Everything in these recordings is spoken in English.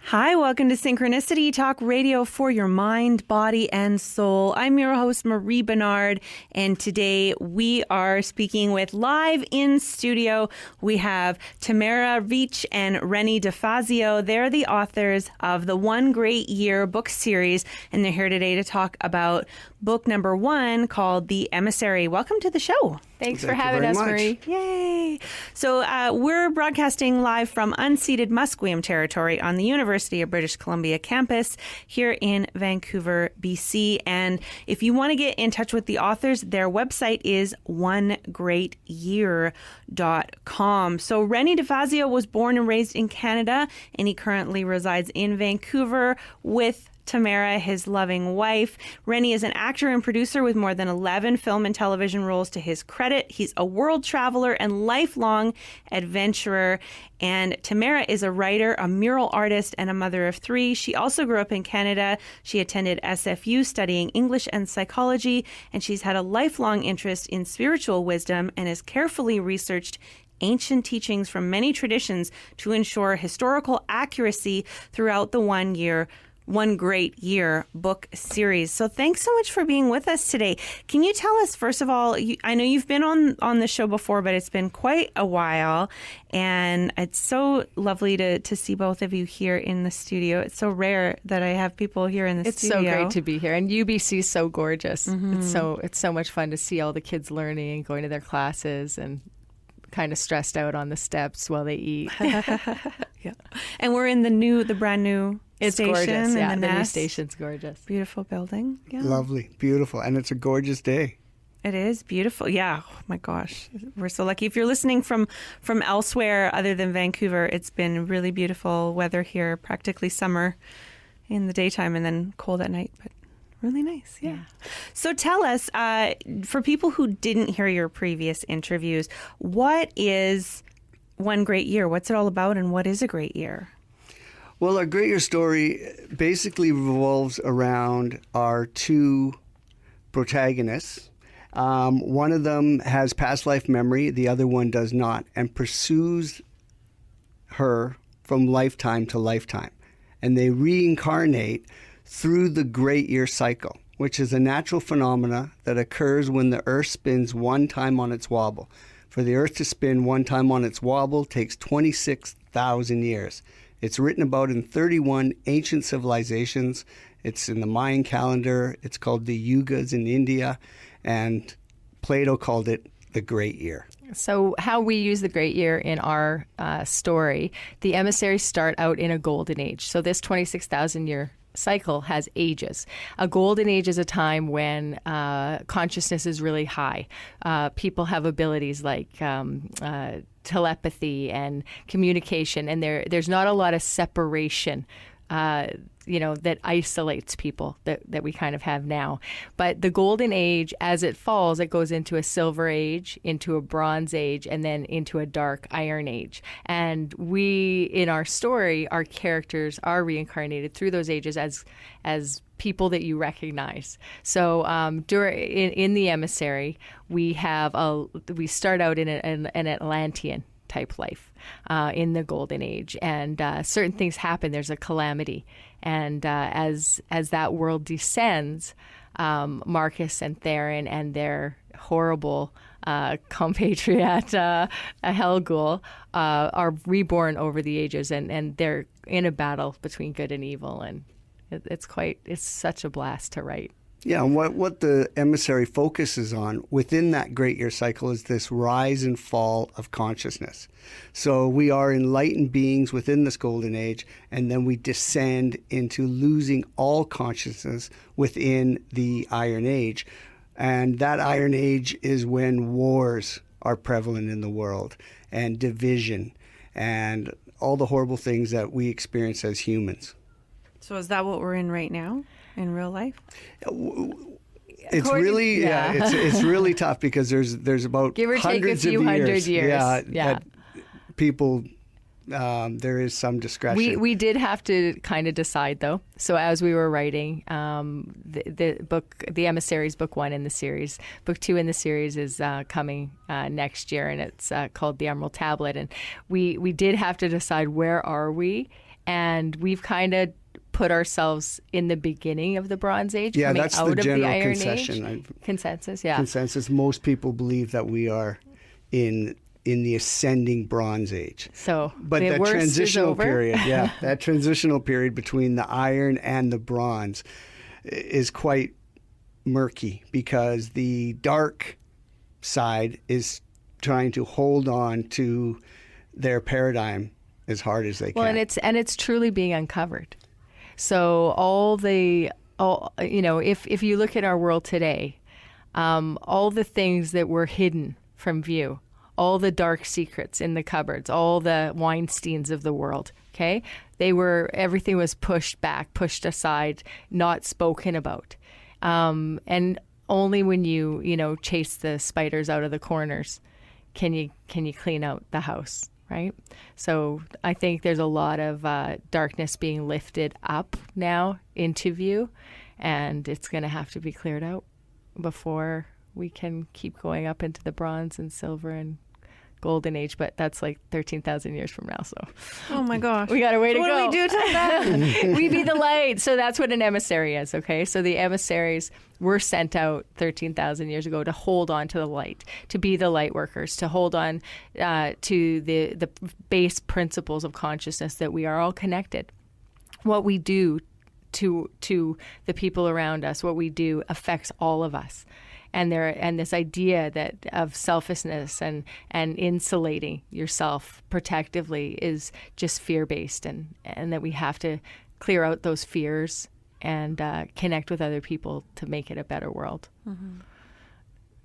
Hi, welcome to Synchronicity Talk Radio for your mind, body, and soul. I'm your host, Marie Bernard, and today we are speaking with live in studio. We have Tamara Reach and Rennie DeFazio. They're the authors of the One Great Year book series, and they're here today to talk about book number 1 called The Emissary. Welcome to the show. Thanks for having us, Marie. Yay. So we're broadcasting live from unceded Musqueam territory on the University of British Columbia campus here in Vancouver, BC. And if you want to get in touch with the authors, their website is onegreatyear.com. So Rennie DeFazio was born and raised in Canada, and he currently resides in Vancouver with Tamara, his loving wife. Rennie is an actor and producer with more than 11 film and television roles to his credit. He's a world traveler and lifelong adventurer. And Tamara is a writer, a mural artist, and a mother of 3. She also grew up in Canada. She attended SFU studying English and psychology, and she's had a lifelong interest in spiritual wisdom and has carefully researched ancient teachings from many traditions to ensure historical accuracy throughout the One Great Year book series. So thanks so much for being with us today. Can you tell us, first of all, I know you've been on the show before, but it's been quite a while, and it's so lovely to see both of you here in the studio. It's so rare that I have people here in the studio. It's so great to be here, and UBC is so gorgeous. Mm-hmm. It's so much fun to see all the kids learning and going to their classes and kind of stressed out on the steps while they eat. Yeah. And we're in the brand new station. Gorgeous. Yeah, the new station's gorgeous. Beautiful building. Yeah. Lovely, beautiful, and it's a gorgeous day. It is beautiful. Yeah. Oh my gosh, we're so lucky. If you're listening from elsewhere other than Vancouver, it's been really beautiful weather here. Practically summer in the daytime and then cold at night, but really nice. Yeah. So tell us, for people who didn't hear your previous interviews, what is One Great Year? What's it all about, and what is a great year? Well, our Great Year story basically revolves around our 2 protagonists. One of them has past life memory, the other one does not, and pursues her from lifetime to lifetime. And they reincarnate through the Great Year cycle, which is a natural phenomena that occurs when the Earth spins one time on its wobble. For the Earth to spin one time on its wobble takes 26,000 years. It's written about in 31 ancient civilizations. It's in the Mayan calendar. It's called the Yugas in India. And Plato called it the Great Year. So how we use the Great Year in our story, the emissaries start out in a golden age. So this 26,000-year cycle has ages. A golden age is a time when consciousness is really high. People have abilities like telepathy and communication, and there's not a lot of separation that isolates people that we kind of have now. But the golden age, as it falls, it goes into a silver age, into a bronze age, and then into a dark iron age. And we, in our story, our characters are reincarnated through those ages as people that you recognize. So in the Emissary, we start out in an Atlantean type life in the golden age, and certain things happen. There's a calamity, and as that world descends, Marcus and Theron and their horrible compatriot Helghul are reborn over the ages, and they're in a battle between good and evil, and it's such a blast to write. Yeah, and what the Emissary focuses on within that Great Year cycle is this rise and fall of consciousness. So we are enlightened beings within this golden age, and then we descend into losing all consciousness within the Iron Age. And that Iron Age is when wars are prevalent in the world, and division, and all the horrible things that we experience as humans. So is that what we're in right now? In real life? It's really it's really tough because there's about give or take a few hundred years. Yeah. People there is some discretion. We did have to kind of decide though. So as we were writing the book, the Emissaries, book 1 in the series, book 2 in the series is coming next year, and it's called The Emerald Tablet, and we did have to decide where are we. And we've kind of put ourselves in the beginning of the Bronze Age, Yeah, coming that's out the of general the Iron concession. Age. Consensus, yeah. Consensus. Most people believe that we are in the ascending Bronze Age. So, But the that worst is transitional over. period, that transitional period between the Iron and the Bronze is quite murky, because the dark side is trying to hold on to their paradigm as hard as they can. Well, and it's truly being uncovered. So if you look at our world today, all the things that were hidden from view, all the dark secrets in the cupboards, all the Weinsteins of the world, okay? Everything was pushed back, pushed aside, not spoken about. And only when you chase the spiders out of the corners can you clean out the house, right? So I think there's a lot of darkness being lifted up now into view, and it's going to have to be cleared out before we can keep going up into the bronze and silver and golden age. But that's like 13,000 years from now, so Oh my gosh. we got a way to What go. do we do till then? We be the light. So that's what an emissary is, okay? So the emissaries were sent out 13,000 years ago to hold on to the light, to be the light workers, to hold on to the base principles of consciousness, that we are all connected. What we do to the people around us, what we do affects all of us. And this idea that of selfishness and insulating yourself protectively is just fear-based, and that we have to clear out those fears and connect with other people to make it a better world. Mm-hmm.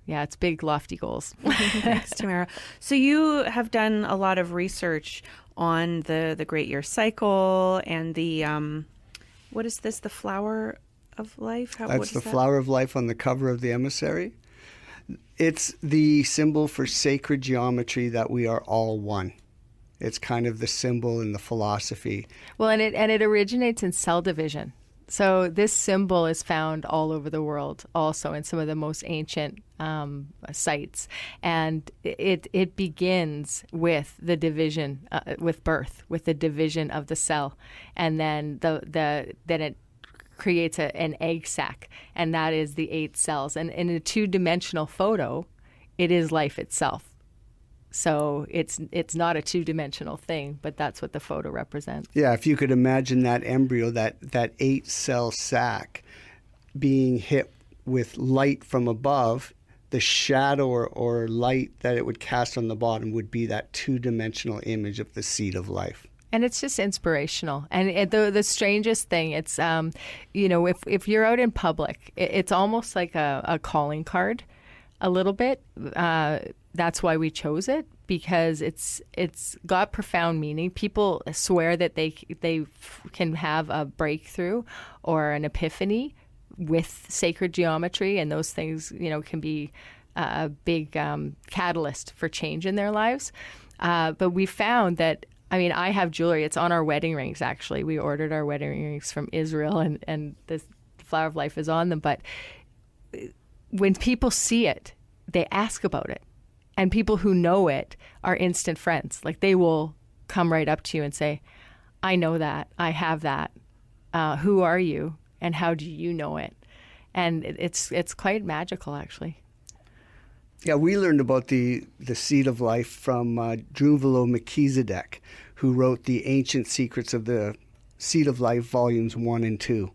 Yeah, it's big, lofty goals. Thanks, Tamara. So you have done a lot of research on the Great Year Cycle and the, what is this, the Flower of Life? That's the Flower of Life on the cover of the Emissary. It's the symbol for sacred geometry, that we are all one. It's kind of the symbol in the philosophy. Well, and it originates in cell division. So this symbol is found all over the world, also in some of the most ancient sites, and it begins with the division, with birth, with the division of the cell, and then then it creates an egg sac, and that is the 8 cells. And in a 2-dimensional photo, it is life itself. So it's not a 2-dimensional thing, but that's what the photo represents. Yeah, if you could imagine that embryo, that 8-cell sac being hit with light from above, the shadow or light that it would cast on the bottom would be that 2-dimensional image of the seed of life. And it's just inspirational. And the strangest thing, it's, if you're out in public, it's almost like a calling card a little bit. That's why we chose it, because it's got profound meaning. People swear that they can have a breakthrough or an epiphany with sacred geometry, and those things, can be a big catalyst for change in their lives. But we found that, I have jewelry. It's on our wedding rings, actually. We ordered our wedding rings from Israel, and the Flower of Life is on them. But when people see it, they ask about it. And people who know it are instant friends. Like, they will come right up to you and say, I know that. I have that. Who are you? And how do you know it? And it's quite magical, actually. Yeah, we learned about the seed of life from Drunvalo Melchizedek, who wrote the Ancient Secrets of the Seed of Life, volumes 1 and 2.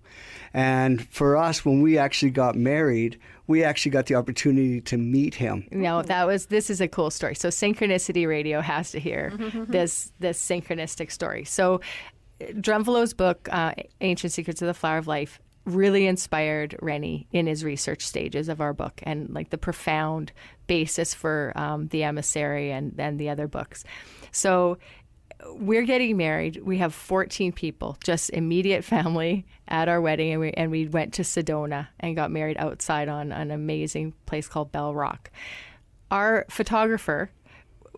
And for us, when we actually got married, we actually got the opportunity to meet him. No, this is a cool story. So Synchronicity Radio has to hear this synchronistic story. So Drunvalo's book, Ancient Secrets of the Flower of Life, really inspired Rennie in his research stages of our book, and like the profound basis for the Emissary and the other books. So we're getting married. We have 14 people, just immediate family, at our wedding, and we went to Sedona and got married outside on an amazing place called Bell Rock. Our photographer,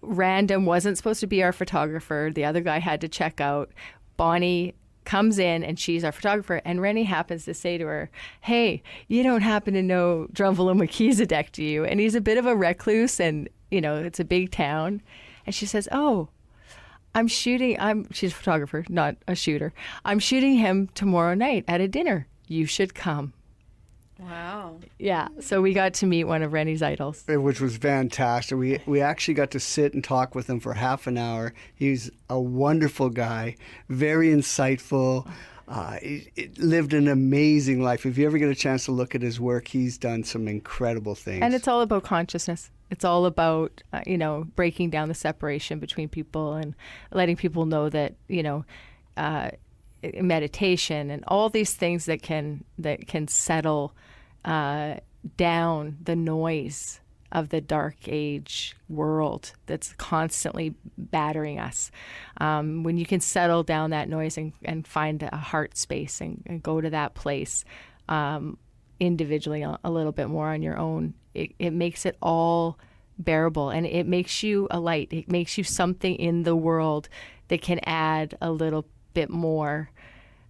random, wasn't supposed to be our photographer. The other guy had to check out. Bonnie comes in, and she's our photographer, and Rennie happens to say to her, hey, you don't happen to know Drunvalo Melchizedek, do you? And he's a bit of a recluse, and, it's a big town. And she says, oh, She's a photographer, not a shooter. I'm shooting him tomorrow night at a dinner. You should come. Wow. Yeah. So we got to meet one of Rennie's idols. Which was fantastic. We actually got to sit and talk with him for half an hour. He's a wonderful guy, very insightful. He lived an amazing life. If you ever get a chance to look at his work, he's done some incredible things. And it's all about consciousness. It's all about, breaking down the separation between people and letting people know that, meditation and all these things that can settle down the noise of the dark age world that's constantly battering us. When you can settle down that noise and find a heart space and go to that place individually a little bit more on your own, it makes it all bearable, and it makes you a light. It makes you something in the world that can add a little bit more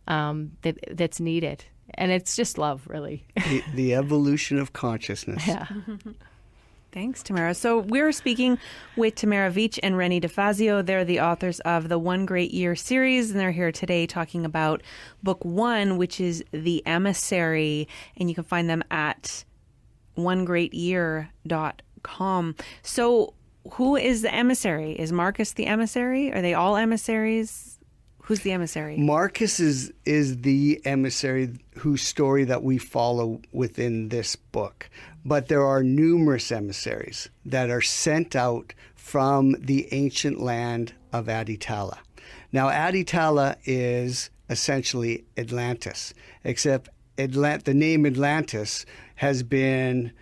that's needed. And it's just love, really. The evolution of consciousness. Yeah. Thanks, Tamara. So we're speaking with Tamara Veach and Rennie DeFazio. They're the authors of the One Great Year series, and they're here today talking about book 1, which is The Emissary, and you can find them at onegreatyear.com. So who is the emissary? Is Marcus the emissary? Are they all emissaries? Who's the emissary? Marcus is the emissary whose story that we follow within this book. But there are numerous emissaries that are sent out from the ancient land of Atitala. Now, Atitala is essentially Atlantis, except the name Atlantis has been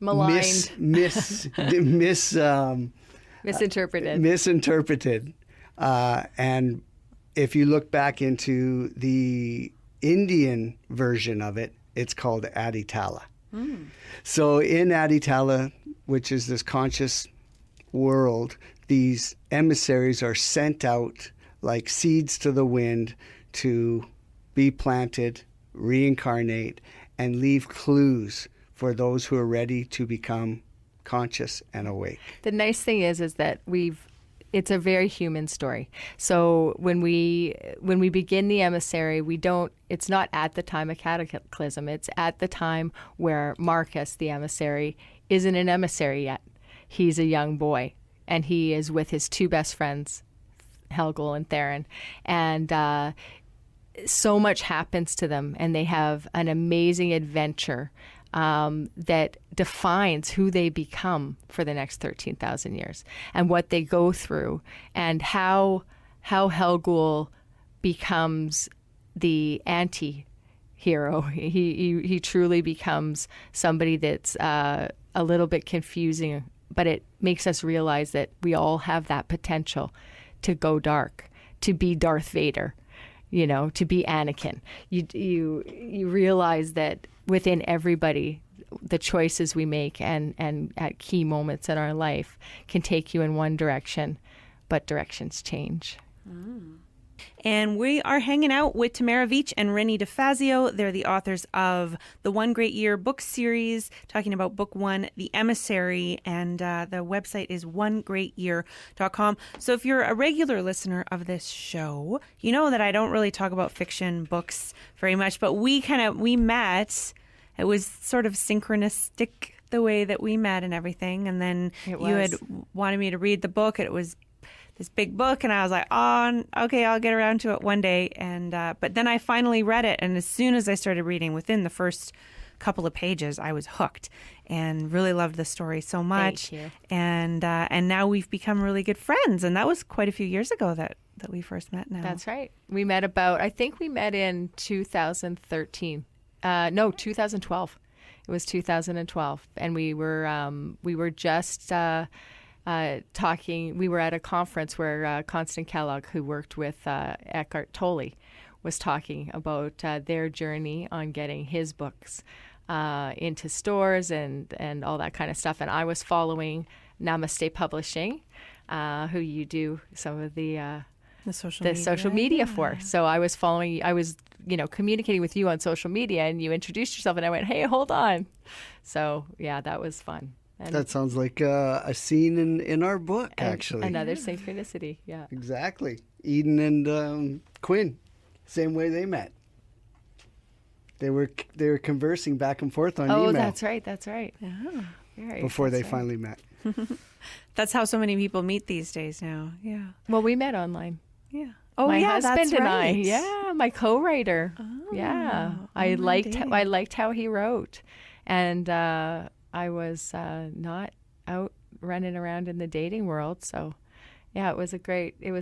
maligned, misinterpreted. And if you look back into the Indian version of it, it's called Atitala. So in Atitala, which is this conscious world, these emissaries are sent out like seeds to the wind to be planted, reincarnate, and leave clues for those who are ready to become conscious and awake. The nice thing is that it's a very human story. So when we begin the emissary, it's not at the time of cataclysm. It's at the time where Marcus, the emissary, isn't an emissary yet. He's a young boy, and he is with his two best friends, Helghul and Theron. And so much happens to them, and they have an amazing adventure that defines who they become for the next 13,000 years and what they go through, and how Helghul becomes the anti-hero. He truly becomes somebody that's a little bit confusing, but it makes us realize that we all have that potential to go dark, to be Darth Vader, to be Anakin. You realize that within everybody, the choices we make and at key moments in our life can take you in one direction, but directions change. And we are hanging out with Tamara Veach and Rennie DeFazio. They're the authors of the One Great Year book series, talking about book 1, The Emissary, and the website is onegreatyear.com. So if you're a regular listener of this show, you know that I don't really talk about fiction books very much, but we met. It was sort of synchronistic the way that we met and everything. And then you had wanted me to read the book. It was this big book, and I was like, oh, okay, I'll get around to it one day. And but then I finally read it, and as soon as I started reading, within the first couple of pages, I was hooked and really loved the story so much. Thank you. And now we've become really good friends, and that was quite a few years ago that we first met. Now that's right. We met I think we met in 2013. 2012. It was 2012, and we were just talking. We were at a conference where Constance Kellogg, who worked with Eckhart Tolle, was talking about their journey on getting his books into stores and all that kind of stuff. And I was following Namaste Publishing, who you do some of the social media for. So I was following. I was communicating with you on social media, and you introduced yourself, and I went, hey, hold on. So yeah, that was fun. And That sounds like a scene in our book, actually. another synchronicity. Yeah. Exactly. Eden and Quinn, same way they met. They were conversing back and forth on email. Oh, that's right. That's right. Before they finally met. That's how so many people meet these days now. Yeah. Well, we met online. Yeah. Oh, My yeah, husband that's and right. I. Yeah, my co-writer. Oh, I liked dating. I liked how he wrote, and I was not out running around in the dating world. So, yeah, it was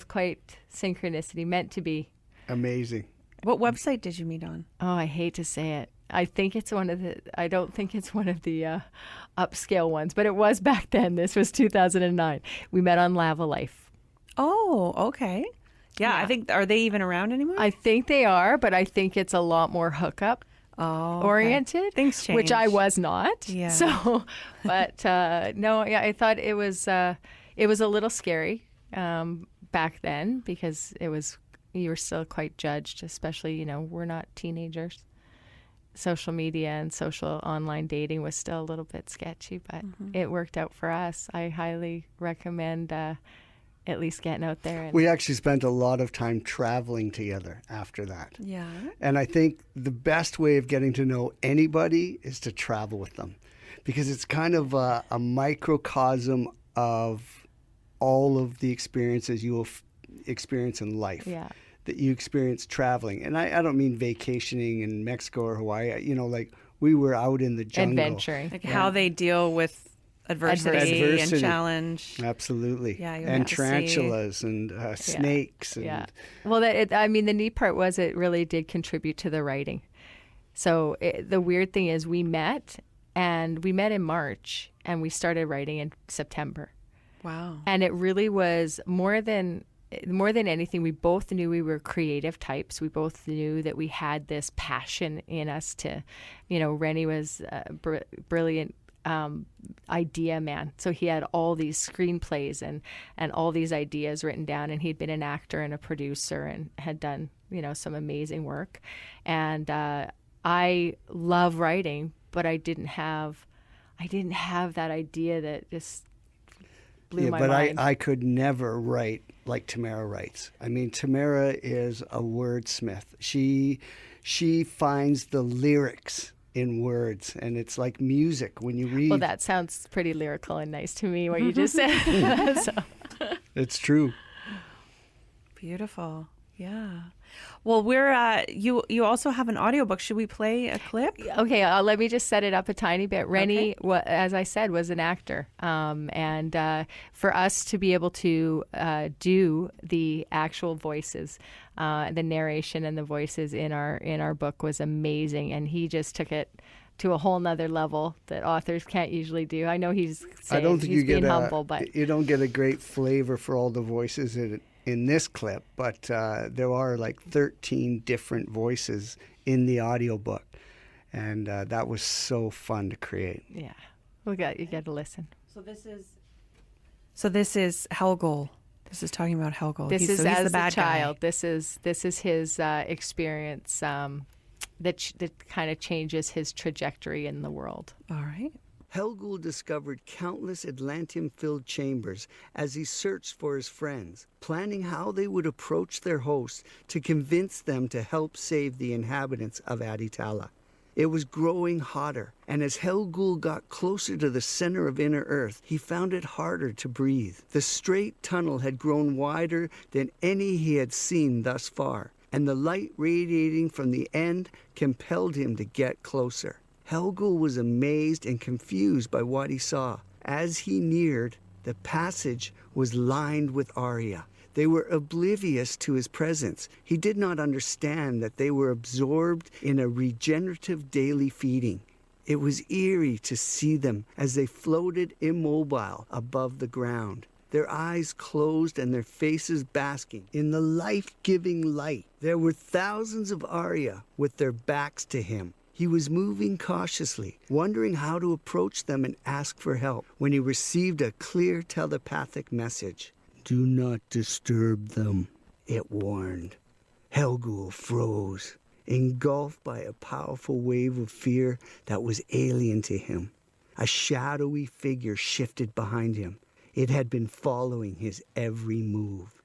quite synchronicity, meant to be. Amazing. What website did you meet on? Oh, I hate to say it. I don't think it's one of the upscale ones, but it was back then. This was 2009. We met on Lava Life. Oh, okay. Yeah, I think, are they even around anymore? I think they are, but I think it's a lot more hookup oriented. Things change. Which I was not. Yeah. So, but no, yeah, I thought it was a little scary back then because you were still quite judged, especially, we're not teenagers. Social media and social online dating was still a little bit sketchy, but it worked out for us. I highly recommend at least getting out there. We actually spent a lot of time traveling together after that. Yeah. And I think the best way of getting to know anybody is to travel with them, because it's kind of a microcosm of all of the experiences you will experience in life. Yeah. That you experience traveling. And I don't mean vacationing in Mexico or Hawaii. Like we were out in the jungle. Adventuring. Like how they deal with adversity and challenge. Absolutely. Yeah, you and have to see. tarantulas and snakes. And Yeah. Well, the neat part was it really did contribute to the writing. So the weird thing is we met in March and we started writing in September. Wow. And it really was more than anything, we both knew we were creative types. We both knew that we had this passion in us to, Rennie was a brilliant idea man. So he had all these screenplays and all these ideas written down, and he'd been an actor and a producer and had done, some amazing work. And I love writing, but I didn't have that idea that just blew my mind. I could never write like Tamara writes. I mean, Tamara is a wordsmith. She finds the lyrics in words, and it's like music when you read. Well, that sounds pretty lyrical and nice to me, what you just said. So. It's true. Beautiful. Yeah. Well, we're you also have an audiobook. Should we play a clip? Okay, let me just set it up a tiny bit. Rennie, as I said, was an actor, and for us to be able to do the actual voices, the narration and the voices in our book was amazing, and he just took it to a whole nother level that authors can't usually do. I know he's saying I don't think he's you get being humble, but you don't get a great flavor for all the voices in this clip, but there are like 13 different voices in the audiobook, and that was so fun to create. Yeah, you got to listen. So this is Helghul. This is talking about Helghul. This is he's as the bad child. guy. This is his experience that kind of changes his trajectory in the world. All right. Helghul discovered countless Atlantium-filled chambers as he searched for his friends, planning how they would approach their hosts to convince them to help save the inhabitants of Atitala. It was growing hotter, and as Helghul got closer to the center of Inner Earth, he found it harder to breathe. The straight tunnel had grown wider than any he had seen thus far, and the light radiating from the end compelled him to get closer. Helghul was amazed and confused by what he saw. As he neared, the passage was lined with Arya. They were oblivious to his presence. He did not understand that they were absorbed in a regenerative daily feeding. It was eerie to see them as they floated immobile above the ground, their eyes closed and their faces basking in the life-giving light. There were thousands of Arya with their backs to him. He was moving cautiously, wondering how to approach them and ask for help, when he received a clear telepathic message. "Do not disturb them," it warned. Helghul froze, engulfed by a powerful wave of fear that was alien to him. A shadowy figure shifted behind him. It had been following his every move.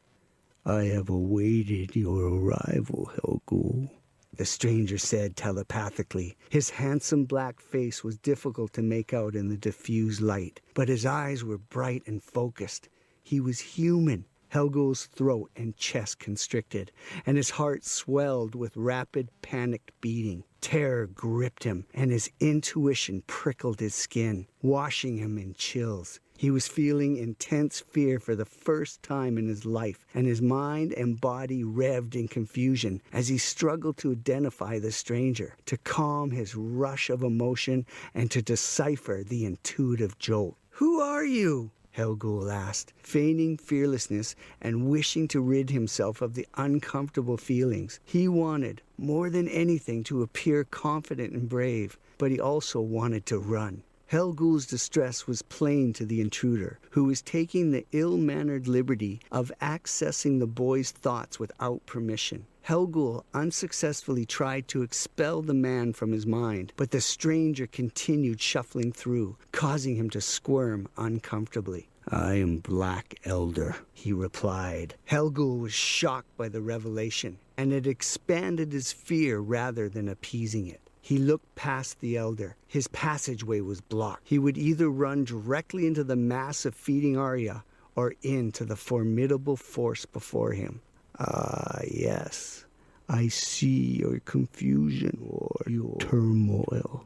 "I have awaited your arrival, Helghul," the stranger said telepathically. His handsome black face was difficult to make out in the diffused light, but his eyes were bright and focused. He was human. Helghul's throat and chest constricted, and his heart swelled with rapid, panicked beating. Terror gripped him, and his intuition prickled his skin, washing him in chills. He was feeling intense fear for the first time in his life, and his mind and body revved in confusion as he struggled to identify the stranger, to calm his rush of emotion, and to decipher the intuitive jolt. "Who are you?" Helghul asked, feigning fearlessness and wishing to rid himself of the uncomfortable feelings. He wanted, more than anything, to appear confident and brave, but he also wanted to run. Helghul's distress was plain to the intruder, who was taking the ill-mannered liberty of accessing the boy's thoughts without permission. Helghul unsuccessfully tried to expel the man from his mind, but the stranger continued shuffling through, causing him to squirm uncomfortably. "I am Black Elder," he replied. Helghul was shocked by the revelation, and it expanded his fear rather than appeasing it. He looked past the elder. His passageway was blocked. He would either run directly into the massive feeding Arya or into the formidable force before him. "Ah, yes. I see your confusion or your turmoil.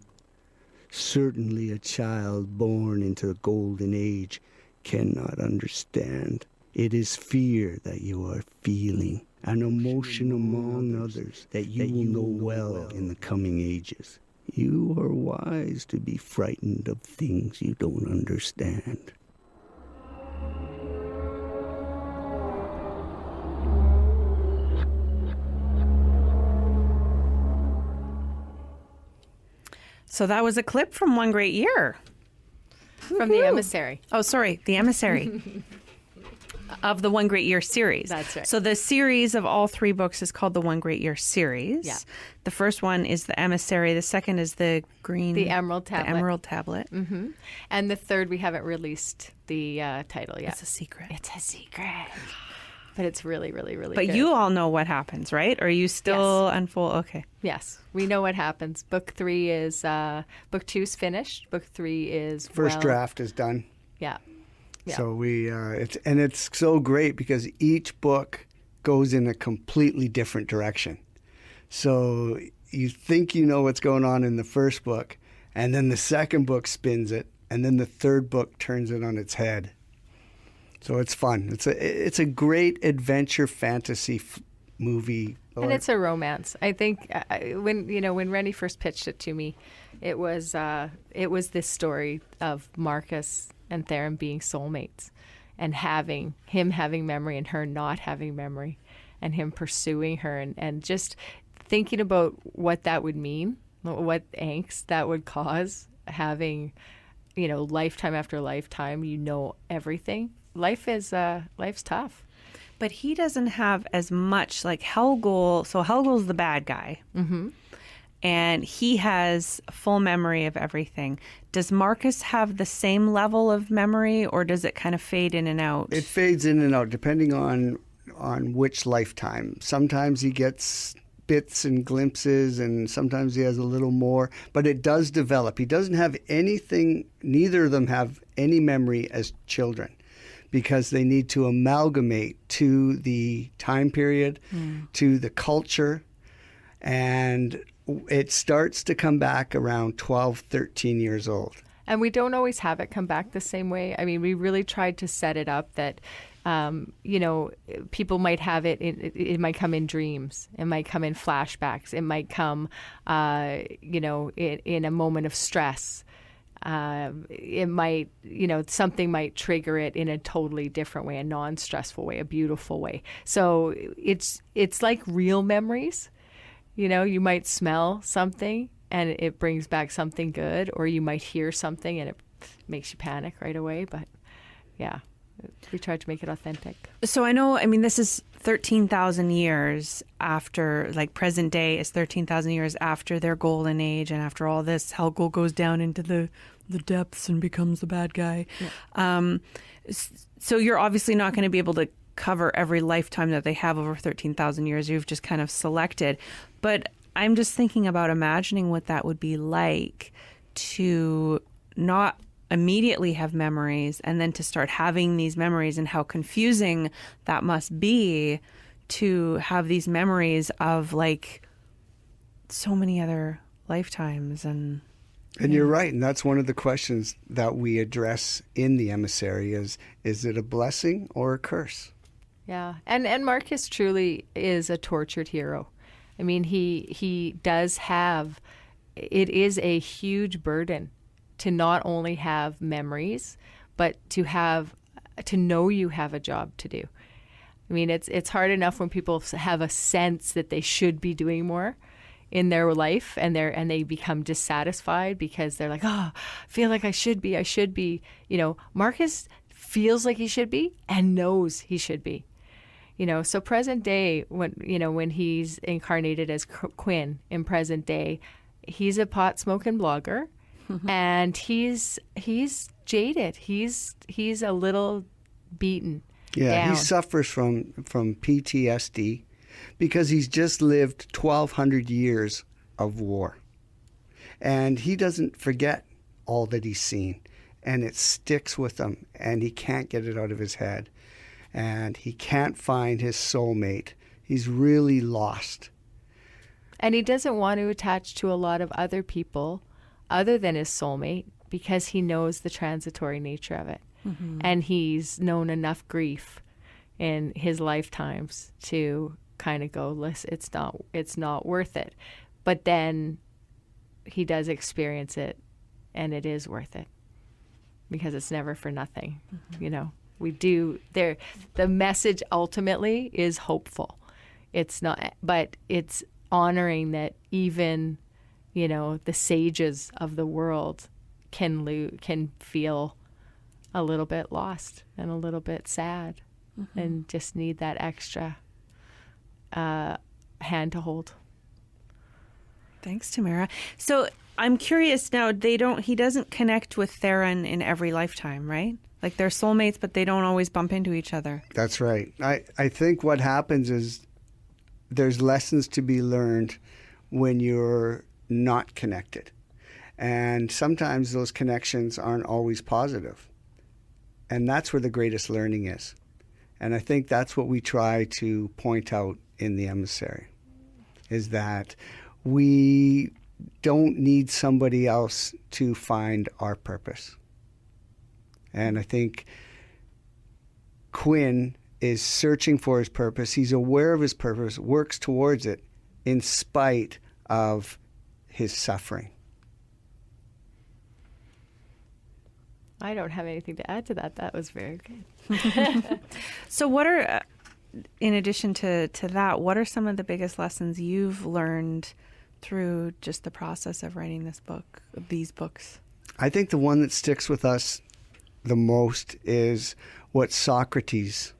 Certainly a child born into the golden age cannot understand. It is fear that you are feeling, an emotion among others that you will know well in the coming ages. You are wise to be frightened of things you don't understand." So that was a clip from One Great Year. From the Emissary. Oh, sorry, the Emissary of the One Great Year series. That's right. So the series of all 3 books is called the One Great Year series. Yeah. The first one is the Emissary. The second is the Emerald Tablet. The Emerald Tablet. Mm-hmm. And the third, we haven't released the title yet. It's a secret. It's a secret. But it's really, really, really But good. you all know what happens, right? Or are you still unfold? Okay. Yes, we know what happens. Book 3 is, book 2's finished. Book 3 is First draft is done. Yeah. Yeah. So it's so great because each book goes in a completely different direction. So you think you know what's going on in the first book, and then the second book spins it, and then the third book turns it on its head. So it's fun. It's a great adventure fantasy movie. And it's a romance. I think when Rennie first pitched it to me, it was this story of Marcus and Theron being soulmates, and having memory and her not having memory, and him pursuing her, and just thinking about what that would mean, what angst that would cause, having, lifetime after lifetime, everything. Life's tough. But he doesn't have as much like Helghul. So Helghul's the bad guy. Mm-hmm. And he has full memory of everything. Does Marcus have the same level of memory, or does it kind of fade in and out? It fades in and out depending on which lifetime. Sometimes he gets bits and glimpses, and sometimes he has a little more, but it does develop. He doesn't have anything, neither of them have any memory as children, because they need to amalgamate to the time period, to the culture, and it starts to come back around 12, 13 years old. And we don't always have it come back the same way. I mean, we really tried to set it up that, people might have it, it might come in dreams. It might come in flashbacks. It might come, in a moment of stress. It might, something might trigger it in a totally different way, a non-stressful way, a beautiful way. So it's like real memories. You might smell something and it brings back something good, or you might hear something and it makes you panic right away. But yeah, We tried to make it authentic. So this is 13,000 years after, like present day is 13,000 years after their golden age, and after all this, Helghul goes down into the depths and becomes the bad guy. Yeah. So you're obviously not going to be able to cover every lifetime that they have over 13,000 years. You've just kind of selected. But I'm just thinking about imagining what that would be like to not immediately have memories and then to start having these memories, and how confusing that must be to have these memories of like so many other lifetimes. And you're right, and that's one of the questions that we address in the Emissary is it a blessing or a curse? Yeah, and Marcus truly is a tortured hero. I mean, he does have, it is a huge burden to not only have memories, but to know you have a job to do. I mean, it's hard enough when people have a sense that they should be doing more in their life, and they become dissatisfied because they're like, oh, I feel like I should be. You know, Marcus feels like he should be and knows he should be. You know, so present day, when he's incarnated as Quinn in present day, he's a pot smoking blogger, and he's jaded. He's a little beaten. Yeah, down. He suffers from PTSD because he's just lived 1,200 years of war, and he doesn't forget all that he's seen, and it sticks with him, and he can't get it out of his head. And he can't find his soulmate. He's really lost. And he doesn't want to attach to a lot of other people other than his soulmate because he knows the transitory nature of it. Mm-hmm. And he's known enough grief in his lifetimes to kind of go, listen, it's not worth it. But then he does experience it, and it is worth it because it's never for nothing, you know. We do there. The message ultimately is hopeful. It's not, but it's honoring that even, you know, the sages of the world can feel a little bit lost and a little bit sad, and just need that extra hand to hold. Thanks, Tamara. So I'm curious now. He doesn't connect with Theron in every lifetime, right? Like they're soulmates, but they don't always bump into each other. That's right. I think what happens is there's lessons to be learned when you're not connected. And sometimes those connections aren't always positive. And that's where the greatest learning is. And I think that's what we try to point out in the Emissary, is that we don't need somebody else to find our purpose. And I think Quinn is searching for his purpose. He's aware of his purpose, works towards it in spite of his suffering. I don't have anything to add to that. That was very good. So what are, in addition to that, what are some of the biggest lessons you've learned through just the process of writing these books? I think the one that sticks with us the most is what Socrates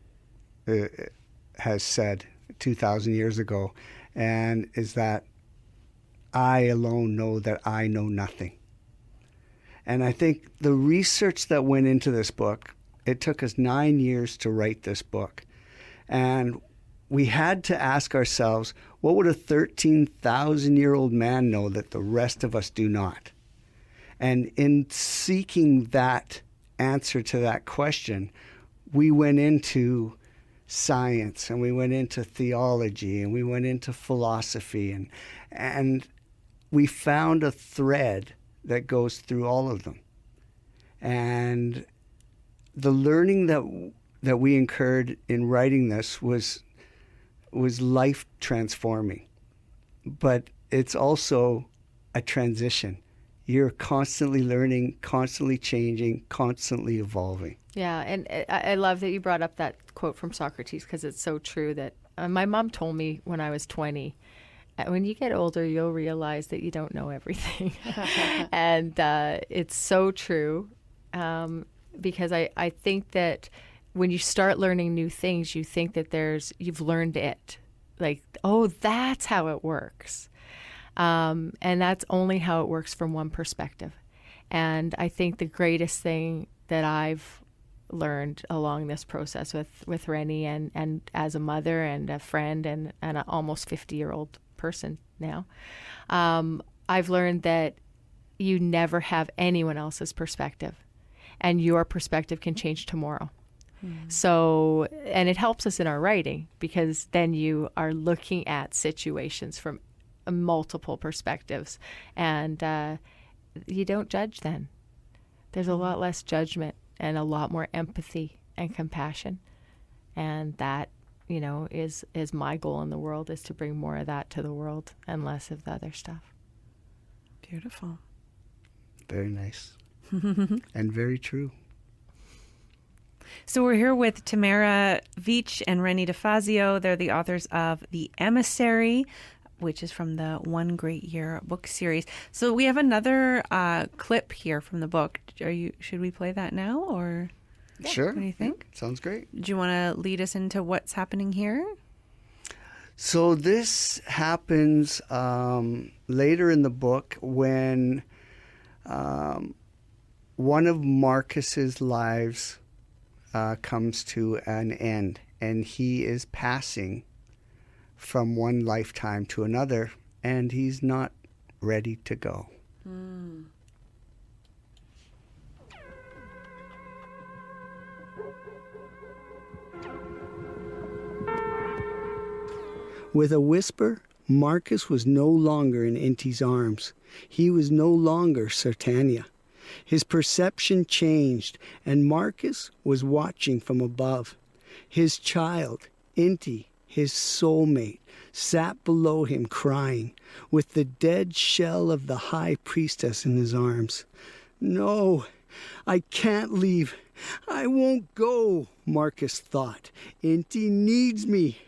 has said 2,000 years ago, and is that I alone know that I know nothing. And I think the research that went into this book, it took us 9 years to write this book. And we had to ask ourselves, what would a 13,000-year-old man know that the rest of us do not? And in seeking that answer to that question, we went into science, and we went into theology, and we went into philosophy, and we found a thread that goes through all of them. And the learning that we incurred in writing this was life transforming, but it's also a transition. You're constantly learning, constantly changing, constantly evolving. Yeah, and I love that you brought up that quote from Socrates, because it's so true that my mom told me when I was 20, when you get older, you'll realize that you don't know everything. And it's so true, because I think that when you start learning new things, you think that you've learned it. Like, oh, that's how it works. And that's only how it works from one perspective. And I think the greatest thing that I've learned along this process with Rennie and as a mother and a friend and an almost 50-year-old person now, I've learned that you never have anyone else's perspective, and your perspective can change tomorrow. So, and it helps us in our writing, because then you are looking at situations from multiple perspectives, and you don't judge then. There's a lot less judgment and a lot more empathy and compassion. And that, is my goal in the world, is to bring more of that to the world and less of the other stuff. Beautiful. Very nice. And very true. So we're here with Tamara Veach and Rennie DeFazio. They're the authors of The Emissary, which is from the One Great Year book series. So we have another clip here from the book. Should we play that now, or? Sure. What do you think? Sounds great. Do you want to lead us into what's happening here? So this happens later in the book when one of Marcus's lives comes to an end, and he is passing from one lifetime to another, and he's not ready to go. With a whisper, Marcus was no longer in Inti's arms. He was no longer Sartania. His perception changed, and Marcus was watching from above. His child, Inti, his soulmate, sat below him crying, with the dead shell of the high priestess in his arms. "No, I can't leave. I won't go," Marcus thought. "Inti needs me.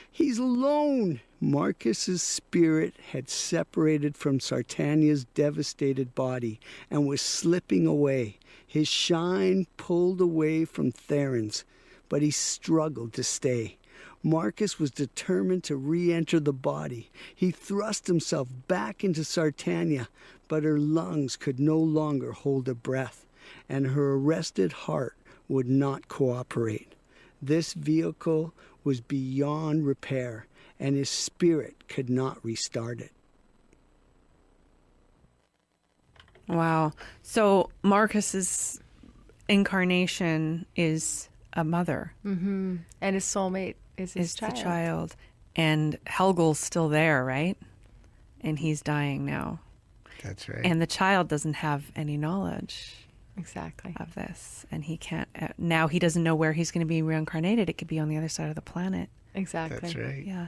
He's alone." Marcus's spirit had separated from Sartania's devastated body and was slipping away, his shine pulled away from Theron's, but he struggled to stay. Marcus was determined to re-enter the body. He thrust himself back into Sartania, but her lungs could no longer hold a breath, and her arrested heart would not cooperate. This vehicle was beyond repair, and his spirit could not restart it. Wow. So Marcus's incarnation is a mother. Mm-hmm. And his soulmate is his child. The child. And Helghul's still there, right? And he's dying now. That's right. And the child doesn't have any knowledge Exactly. of this. And he can't, now he doesn't know where he's going to be reincarnated. It could be on the other side of the planet. Exactly. That's right. Yeah.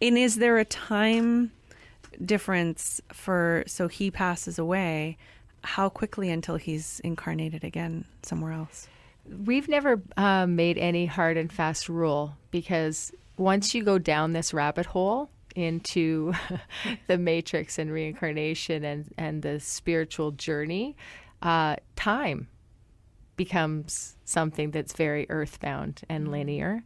And is there a time difference so he passes away, how quickly until he's incarnated again somewhere else? We've never made any hard and fast rule, because once you go down this rabbit hole into the matrix and reincarnation and the spiritual journey, time becomes something that's very earthbound and linear,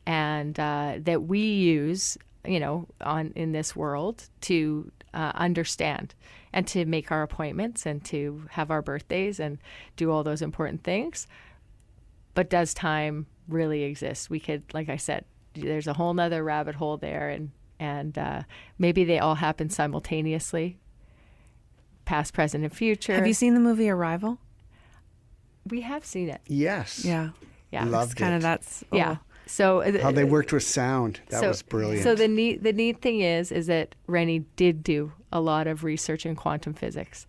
and that we use, in this world to understand and to make our appointments and to have our birthdays and do all those important things. But does time really exist? We could, like I said, there's a whole nother rabbit hole there, and maybe they all happen simultaneously, past, present, and future. Have you seen the movie Arrival? We have seen it. Yes. Yeah. Yeah. Loved It's kind it. of that's. Yeah. So How they worked with sound. That was brilliant. So the neat thing is that Rennie did do a lot of research in quantum physics,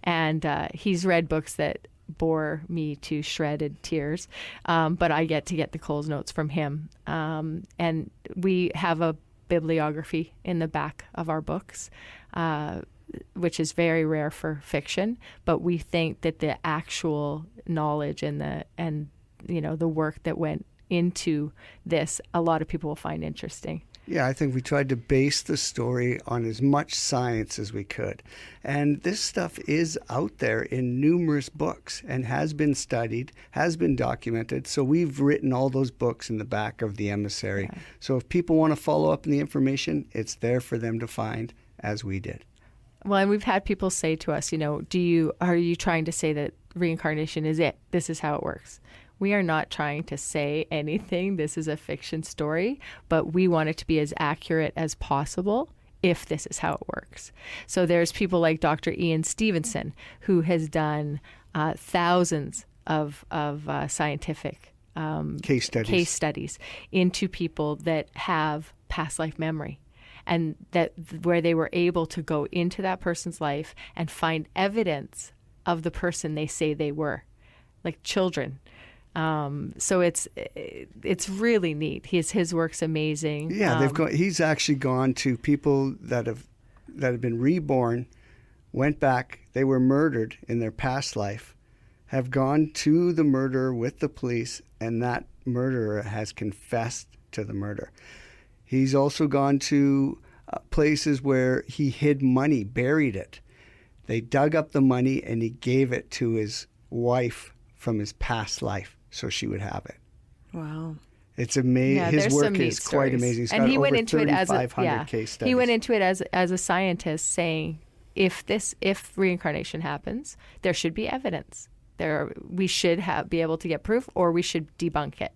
and he's read books that bore me to shredded tears, but I get to get the Coles notes from him, and we have a bibliography in the back of our books, which is very rare for fiction, but we think that the actual knowledge and the work that went into this, a lot of people will find interesting. Yeah, I think we tried to base the story on as much science as we could. And this stuff is out there in numerous books and has been studied, has been documented. So we've written all those books in the back of the Emissary. Yeah. So if people want to follow up on the information, it's there for them to find, as we did. Well, and we've had people say to us, are you trying to say that reincarnation is it? This is how it works. We are not trying to say anything. This is a fiction story, but we want it to be as accurate as possible if this is how it works. So there's people like Dr. Ian Stevenson, who has done thousands of scientific case studies into people that have past life memory, and that where they were able to go into that person's life and find evidence of the person they say they were, like children. So it's really neat. His work's amazing. Yeah, he's actually gone to people that have been reborn, went back, they were murdered in their past life, have gone to the murderer with the police, and that murderer has confessed to the murder. He's also gone to places where he hid money, buried it. They dug up the money and he gave it to his wife from his past life so she would have it. Wow. It's amazing. Yeah, his work is quite amazing. He's got he went over into it as case studies. He went into it as a scientist, saying if reincarnation happens, there should be evidence. We should be able to get proof, or we should debunk it.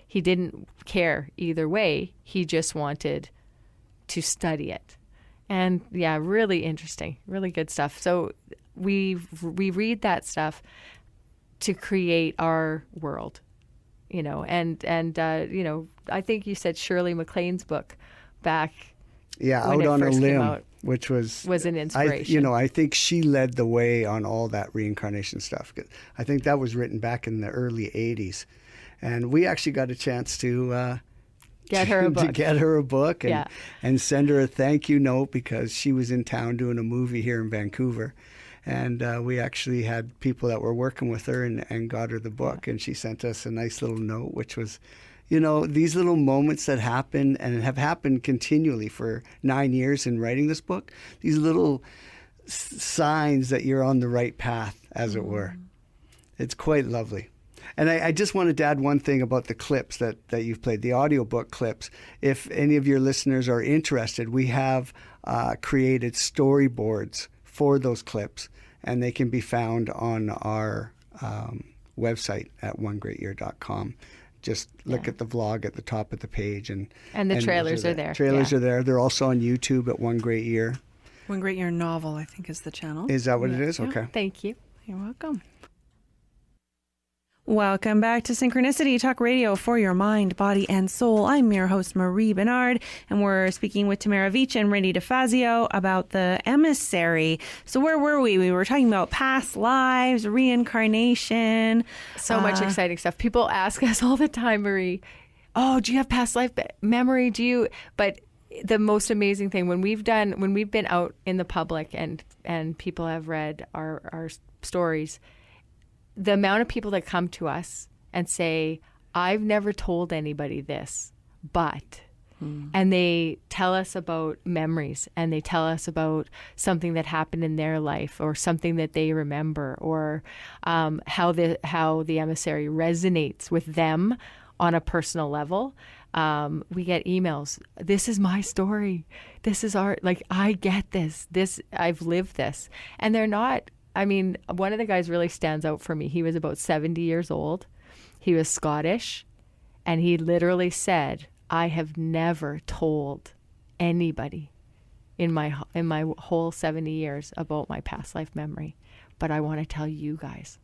He didn't care either way. He just wanted to study it. And yeah, really interesting, really good stuff. So we read that stuff to create our world, and I think you said Shirley MacLaine's book back. Yeah, Out on a Limb, which was an inspiration. I think she led the way on all that reincarnation stuff. I think that was written back in the early 80s. And we actually got a chance to get her a book and send her a thank you note, because she was in town doing a movie here in Vancouver. And we actually had people that were working with her and got her the book. And she sent us a nice little note, which was, these little moments that happen and have happened continually for 9 years in writing this book, these little signs that you're on the right path, as it were. It's quite lovely. And I just wanted to add one thing about the clips that you've played, the audiobook clips. If any of your listeners are interested, we have created storyboards for those clips, and they can be found on our website at onegreatyear.com. Just look at the vlog at the top of the page. And the trailers are there. Trailers are there. They're also on YouTube at One Great Year. One Great Year Novel, I think, is the channel. Is that what it is? Okay. Thank you. You're welcome. Welcome back to Synchronicity Talk Radio for your mind, body, and soul. I'm your host, Marie Bernard, and we're speaking with Tamara Veach and Randy DeFazio about the Emissary. So where were we? We were talking about past lives, reincarnation. So much exciting stuff. People ask us all the time, Marie, oh, do you have past life memory? But the most amazing thing, when we've been out in the public and people have read our stories, the amount of people that come to us and say, I've never told anybody this, but, and they tell us about memories, and they tell us about something that happened in their life, or something that they remember, or how the emissary resonates with them on a personal level. We get emails. This is my story. This is I get this. I've lived this. And they're not. I mean, one of the guys really stands out for me. He was about 70 years old. He was Scottish. And he literally said, I have never told anybody in my whole 70 years about my past life memory. But I want to tell you guys.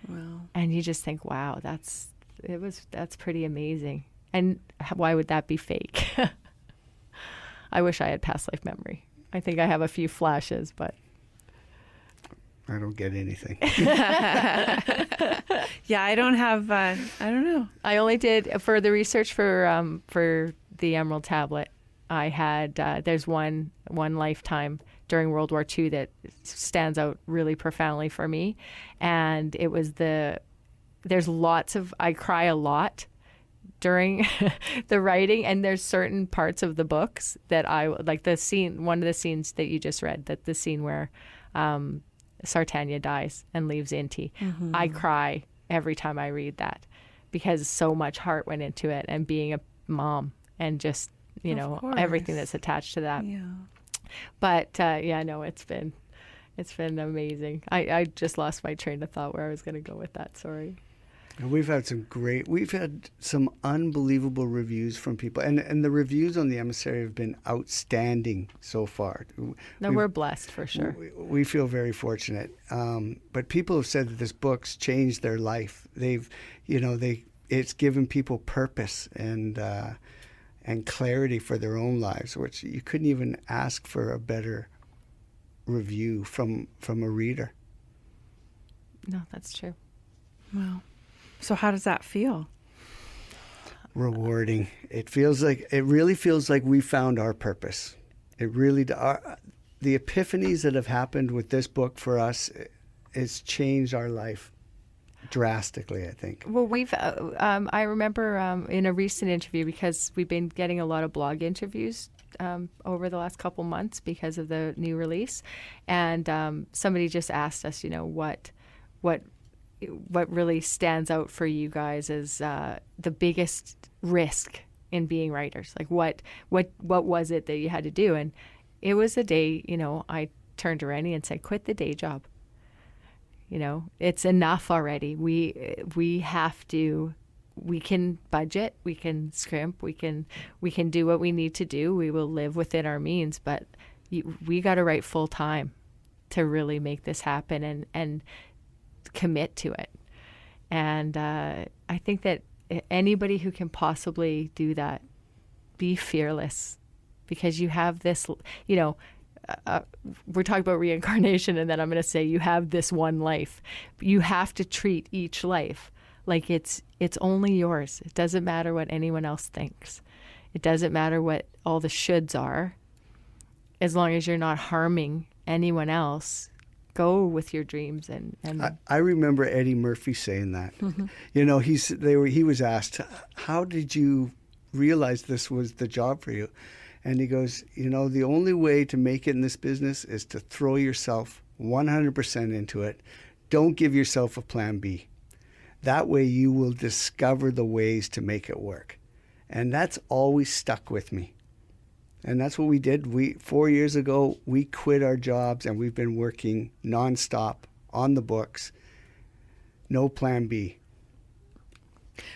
Wow. And you just think, wow, that's pretty amazing. And why would that be fake? I wish I had past life memory. I think I have a few flashes, but I don't get anything. Yeah, I don't have, I don't know. I only did, for the research for the Emerald Tablet, I had, there's one lifetime during World War II that stands out really profoundly for me. And it was there's lots of, I cry a lot during the writing, and there's certain parts of the books that I like. The scene, one of the scenes that you just read, that the scene where Sartanya dies and leaves Inti. I cry every time I read that because so much heart went into it, and being a mom and just, you know, everything that's attached to that. Yeah. But no, it's been amazing. I just lost my train of thought where I was going to go with that. Sorry. We've had some unbelievable reviews from people, and the reviews on the Emissary have been outstanding so far. No, we're blessed for sure. We feel very fortunate. But people have said that this book's changed their life. It's given people purpose and clarity for their own lives, which you couldn't even ask for a better review from a reader. No, that's true. Wow. So how does that feel? Rewarding. It really feels like we found our purpose. It really, the epiphanies that have happened with this book for us, it's changed our life drastically, I think. Well, I remember in a recent interview, because we've been getting a lot of blog interviews over the last couple months because of the new release, and somebody just asked us, what really stands out for you guys as the biggest risk in being writers? Like what was it that you had to do? And it was a day, I turned to Rennie and said, quit the day job. It's enough already. We have to, we can budget, we can scrimp, we can do what we need to do. We will live within our means, but we got to write full time to really make this happen and commit to it. And I think that anybody who can possibly do that, be fearless, because you have this, we're talking about reincarnation, and then I'm going to say you have this one life. You have to treat each life like it's only yours. It doesn't matter what anyone else thinks. It doesn't matter what all the shoulds are. As long as you're not harming anyone else, go with your dreams. And I remember Eddie Murphy saying that. He was asked, how did you realize this was the job for you? And he goes, the only way to make it in this business is to throw yourself 100% into it. Don't give yourself a plan B. That way you will discover the ways to make it work. And that's always stuck with me. And that's what we did. 4 years ago, we quit our jobs, and we've been working nonstop on the books. No plan B.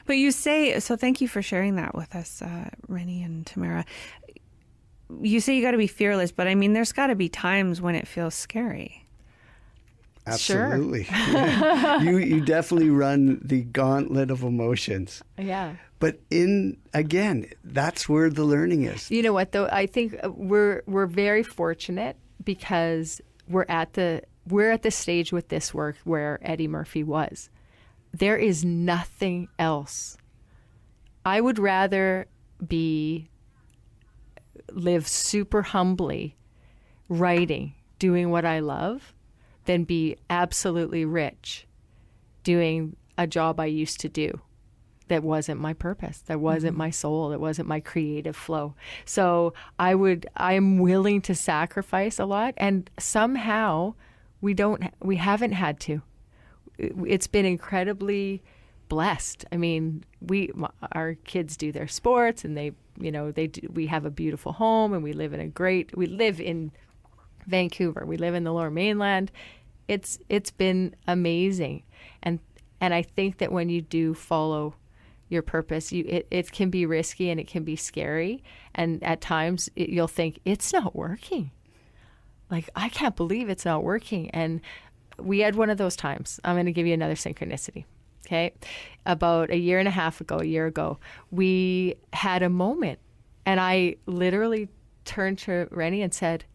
But you say, so thank you for sharing that with us, Rennie and Tamara. You say you got to be fearless, but I mean, there's got to be times when it feels scary. Absolutely. Sure. You definitely run the gauntlet of emotions. Yeah. But again, that's where the learning is. You know what, though? I think we're very fortunate because we're at the stage with this work where Eddie Murphy was. There is nothing else. I would rather live super humbly, writing, doing what I love, than be absolutely rich doing a job I used to do that wasn't my purpose, that wasn't my soul, that wasn't my creative flow. So I'm willing to sacrifice a lot, and somehow we haven't had to. It's been incredibly blessed. I mean, our kids do their sports, and we have a beautiful home, and we live in Vancouver. We live in the Lower Mainland. It's been amazing, and I think that when you do follow your purpose, it can be risky and it can be scary, and at times you'll think it's not working. Like, I can't believe it's not working. And we had one of those times. I'm going to give you another synchronicity. Okay, about a year ago, we had a moment, and I literally turned to Rennie and said,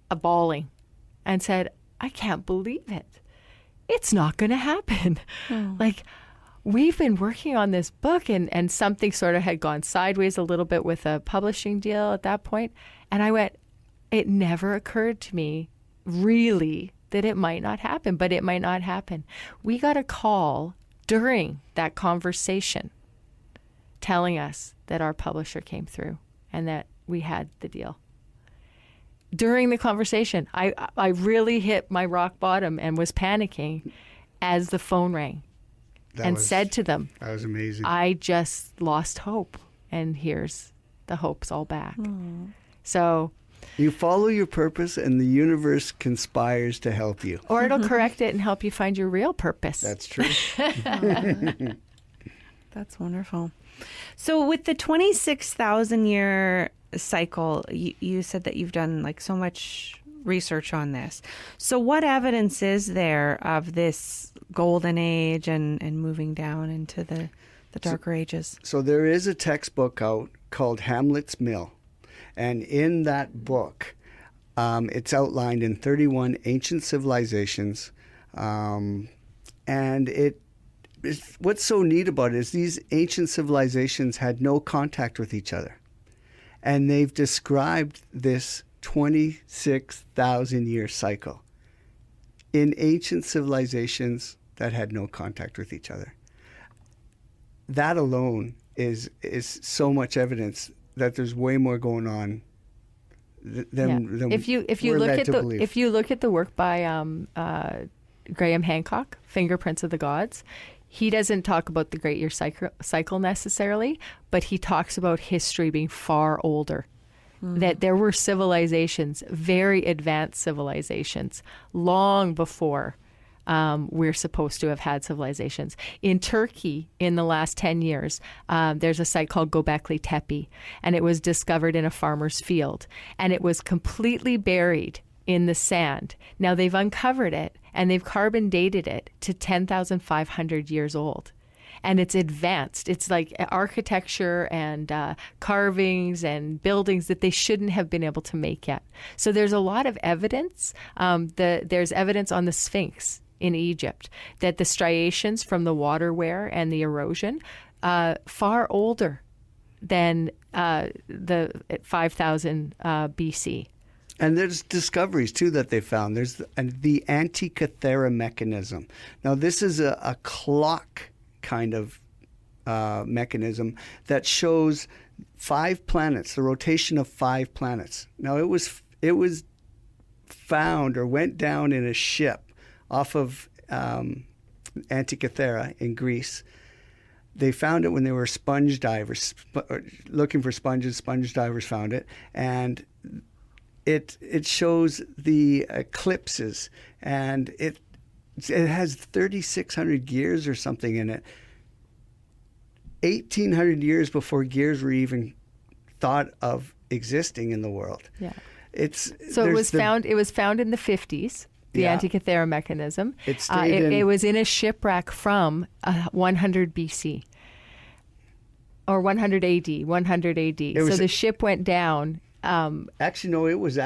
bawling, and said, I can't believe it. It's not going to happen. Oh. Like, we've been working on this book, and something sort of had gone sideways a little bit with a publishing deal at that point. And I went, it never occurred to me really that it might not happen, but it might not happen. We got a call during that conversation telling us that our publisher came through and that we had the deal. During the conversation, I really hit my rock bottom and was panicking as the phone rang said to them, that was amazing. I just lost hope, and here's the hope's all back. So you follow your purpose and the universe conspires to help you. Or it'll correct it and help you find your real purpose. That's true. That's wonderful. So with the 26,000 year cycle, you said that you've done like so much research on this. So what evidence is there of this golden age and moving down into the darker ages? So there is a textbook out called Hamlet's Mill. And in that book, it's outlined in 31 ancient civilizations. And what's so neat about it is these ancient civilizations had no contact with each other. And they've described this 26,000 year cycle in ancient civilizations that had no contact with each other. That alone is so much evidence that there's way more going on than if you we're look led at to the believe. if you look at the work by Graham Hancock, Fingerprints of the Gods, he doesn't talk about the Great Year cycle necessarily, but he talks about history being far older. That there were civilizations, very advanced civilizations, long before we're supposed to have had civilizations. In Turkey, in the last 10 years, there's a site called Göbekli Tepe, and it was discovered in a farmer's field, and it was completely buried in the sand. Now they've uncovered it, and they've carbon dated it to 10,500 years old. And it's advanced. It's like architecture and carvings and buildings that they shouldn't have been able to make yet. So there's a lot of evidence. There's evidence on the Sphinx in Egypt that the striations from the water wear and the erosion far older than the 5,000 BC. And there's discoveries, too, that they found. There's the Antikythera mechanism. Now, this is a clock kind of mechanism that shows 5 planets, the rotation of 5 planets. Now, it was found or went down in a ship off of Antikythera in Greece. They found it when they were sponge divers looking for sponges. Sponge divers found it, and it shows the eclipses, and it has 3,600 gears or something in it. 1,800 years before gears were even thought of existing in the world. Yeah. It was found in the 50s. The Antikythera mechanism. It was in a shipwreck from 100 BC or 100 AD. 100 AD. So the ship went down. Actually, no. It was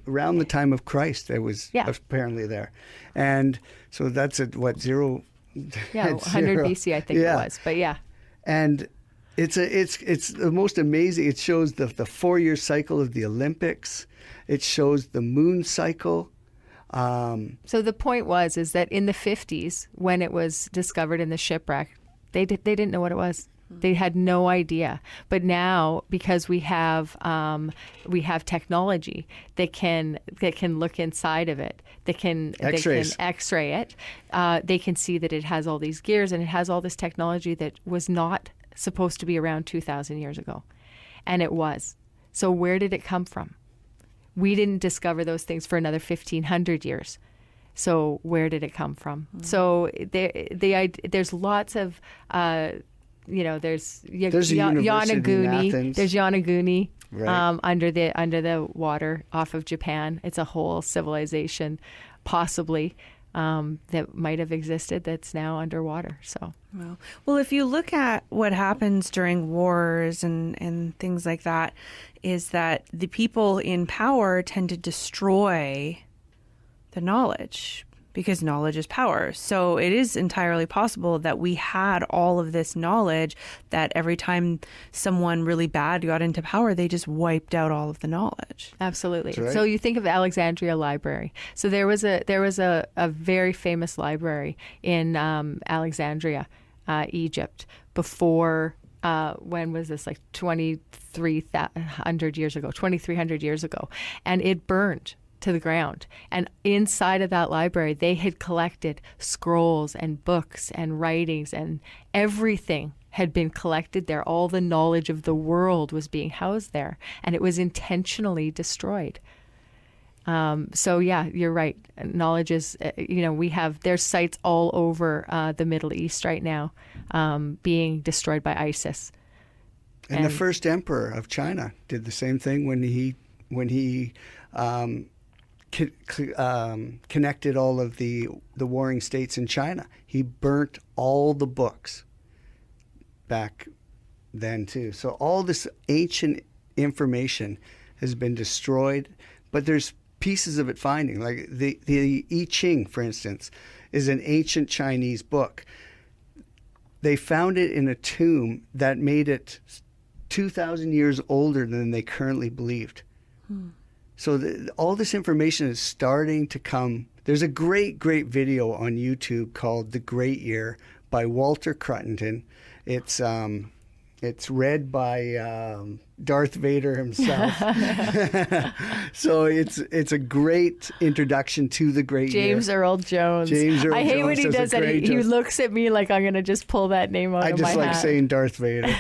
around the time of Christ. It was apparently there, and so that's at what, zero? Yeah, 100 BC, I think it was. But yeah, and it's the most amazing. It shows the 4-year cycle of the Olympics. It shows the moon cycle. So the point is that in the 50s, when it was discovered in the shipwreck, they didn't know what it was. They had no idea. But now, because we have technology that can look inside of it, they can X-ray it. They can see that it has all these gears and it has all this technology that was not supposed to be around 2,000 years ago, and it was. So where did it come from? We didn't discover those things for another 1,500 years. So where did it come from? Mm-hmm. So there's lots of. There's Yonaguni. There's Yonaguni under the water off of Japan. It's a whole civilization, possibly, that might have existed that's now underwater. So, well, if you look at what happens during wars and things like that, is that the people in power tend to destroy the knowledge, because knowledge is power. So it is entirely possible that we had all of this knowledge, that every time someone really bad got into power, they just wiped out all of the knowledge. Absolutely. Right. So you think of Alexandria Library. So there was a very famous library in Alexandria, Egypt, before when was this, like 2,300 years ago, 2,300 years ago, and it burned to the ground. And inside of that library, they had collected scrolls and books and writings, and everything had been collected there. All the knowledge of the world was being housed there, and it was intentionally destroyed. So yeah, you're right. Knowledge is, there's sites all over the Middle East right now being destroyed by ISIS. And the first emperor of China did the same thing when he connected all of the warring states in China. He burnt all the books back then too. So all this ancient information has been destroyed, but there's pieces of it finding. Like the I Ching, for instance, is an ancient Chinese book. They found it in a tomb that made it 2,000 years older than they currently believed. So all this information is starting to come. There's a great video on YouTube called The Great Year by Walter Cruttenden. It's read by Darth Vader himself. So it's a great introduction to the Great James Year. Earl Jones. James Earl I hate Jones when he does that. He looks at me like I'm going to just pull that name out of my hat. I just like saying Darth Vader.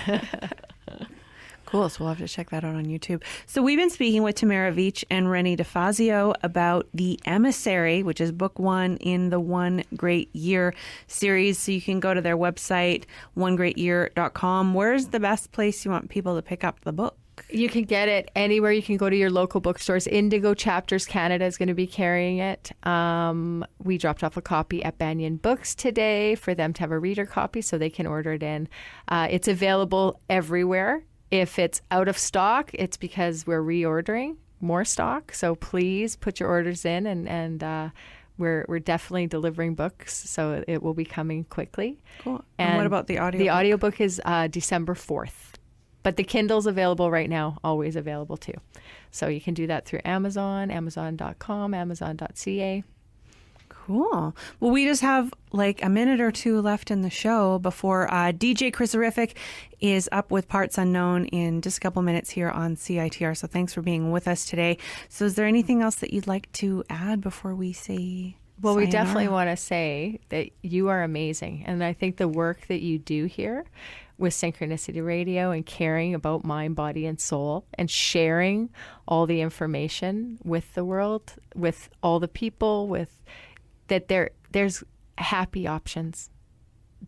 Cool. So we'll have to check that out on YouTube. So we've been speaking with Tamara Veach and Rennie DeFazio about the Emissary, which is book 1 in the One Great Year series. So you can go to their website, onegreatyear.com. Where's the best place you want people to pick up the book? You can get it anywhere. You can go to your local bookstores. Indigo Chapters Canada is going to be carrying it. We dropped off a copy at Banyan Books today for them to have a reader copy so they can order it in. It's available everywhere. If it's out of stock, it's because we're reordering more stock. So please put your orders in, and we're definitely delivering books. So it will be coming quickly. Cool. And what about the audiobook? The audiobook is December 4th. But the Kindle's available right now, always available too. So you can do that through Amazon, Amazon.com, Amazon.ca. Cool. Well, we just have like a minute or two left in the show before DJ Chris Horrific is up with Parts Unknown in just a couple minutes here on CITR. So thanks for being with us today. So is there anything else that you'd like to add before we say Well, we sayonara? definitely want to say that you are amazing. And I think the work that you do here with Synchronicity Radio and caring about mind, body, and soul and sharing all the information with the world, with all the people, with that there's happy options.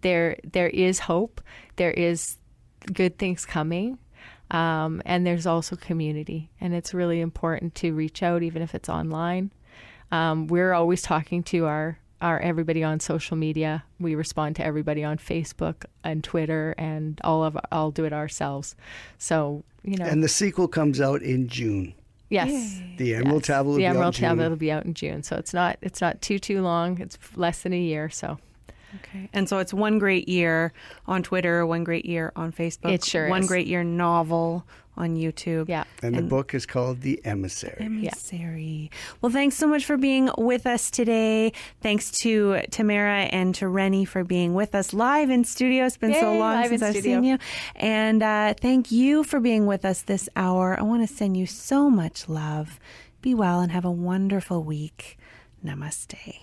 There is hope. There is good things coming. And there's also community. And it's really important to reach out, even if it's online. We're always talking to our everybody on social media. We respond to everybody on Facebook and Twitter, and I'll do it ourselves. So, And the sequel comes out in June. Yes. Yay. The Emerald Tablet will be out in June. The Emerald Tablet will be out in June. So it's not too long. It's less than a year. So. Okay. And so it's One Great Year on Twitter, One Great Year on Facebook. It sure One is. Great Year novel on YouTube. Yeah. And the book is called The Emissary. Emissary. Well, thanks so much for being with us today. Thanks to Tamara and to Rennie for being with us live in studio. It's been so Yay, long live since in I've studio. seen you. And thank you for being with us this hour. I want to send you so much love. Be well and have a wonderful week. Namaste.